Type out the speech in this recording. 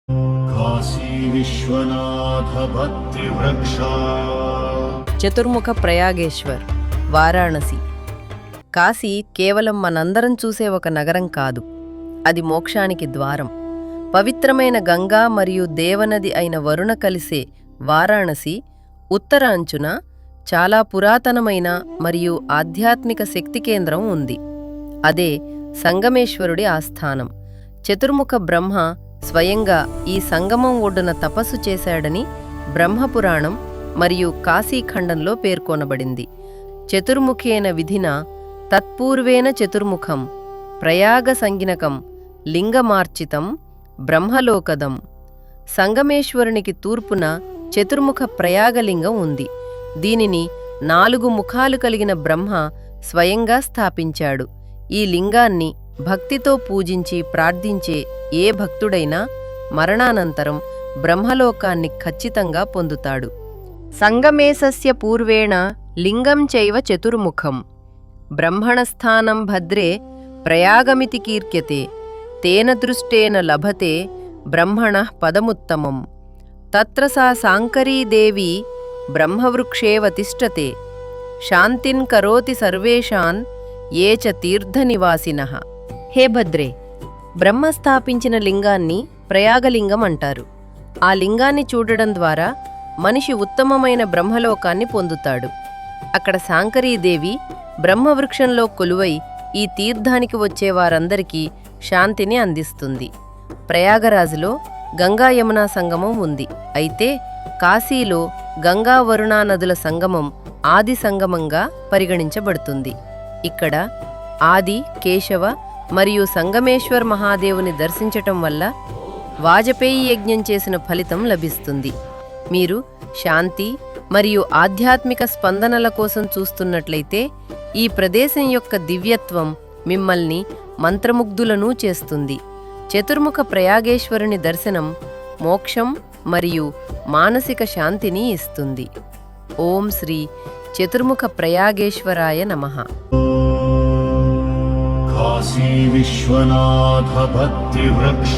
కాశీ విశ్వనాథ భక్తి వృక్ష. చతుర్ముఖ ప్రయాగేశ్వర్, వారాణసి. కాశీ కేవలం మనందరం చూసే ఒక నగరం కాదు, అది మోక్షానికి ద్వారం. పవిత్రమైన గంగా మరియు దేవనది అయిన వరుణ కలిసే వారాణసి ఉత్తర అంచున చాలా పురాతనమైన మరియు ఆధ్యాత్మిక శక్తి కేంద్రం ఉంది. అదే సంగమేశ్వరుడి ఆస్థానం. చతుర్ముఖ బ్రహ్మ స్వయంగా ఈ సంగమం ఒడ్డున తపస్సు చేశాడని బ్రహ్మపురాణం మరియు కాశీఖండంలో పేర్కొనబడింది. చతుర్ముఖేన విధిన తత్పూర్వేన చతుర్ముఖం ప్రయాగ సంజ్ఞకం లింగమార్చితం బ్రహ్మలోకదం. సంగమేశ్వరునికి తూర్పున చతుర్ముఖ ప్రయాగలింగం ఉంది. దీనిని 4 ముఖాలు కలిగిన బ్రహ్మ స్వయంగా స్థాపించాడు. ఈ లింగాన్ని భక్తితో పూజించి ప్రార్థించే ఏ భక్తుడైనా మరణానంతరం బ్రహ్మలోకాన్ని ఖచ్చితంగా పొందుతాడు. సంగమేశస్య పూర్వేణ లింగం చైవ చతుర్ముఖం బ్రహ్మణస్థానం భద్రే ప్రయాగమితి కీర్త్యతే తేన దృష్టేన లభతే బ్రహ్మణః పదముత్తమం. తత్ర సా సాంకరీ దేవీ బ్రహ్మవృక్షేవ తిష్టతే శాంతిన్ కరోతి సర్వేషాన్ ఏ చ తీర్థనివాసినః. హే భద్రే, బ్రహ్మ స్థాపించిన లింగాన్ని ప్రయాగలింగం అంటారు. ఆ లింగాన్ని చూడడం ద్వారా మనిషి ఉత్తమమైన బ్రహ్మలోకాన్ని పొందుతాడు. అక్కడ సాంకరీదేవి బ్రహ్మవృక్షంలో కొలువై ఈ తీర్థానికి వచ్చే వారందరికీ శాంతిని అందిస్తుంది. ప్రయాగరాజులో గంగా యమునా సంగమం ఉంది. అయితే కాశీలో గంగా వరుణా నదుల సంగమం ఆది సంగమంగా పరిగణించబడుతుంది. ఇక్కడ ఆది, కేశవ మరియు సంగమేశ్వర్ మహాదేవుని దర్శించటం వల్ల వాజపేయి యజ్ఞం చేసిన ఫలితం లభిస్తుంది. మీరు శాంతి మరియు ఆధ్యాత్మిక స్పందనల కోసం చూస్తున్నట్లయితే ఈ ప్రదేశం యొక్క దివ్యత్వం మిమ్మల్ని మంత్రముగ్ధులను చేస్తుంది. చతుర్ముఖ ప్రయాగేశ్వరుని దర్శనం మోక్షం మరియు మానసిక శాంతిని ఇస్తుంది. ఓం శ్రీ చతుర్ముఖ ప్రయాగేశ్వరాయ నమః. కాశీ విశ్వనాథ భక్తి వృక్ష.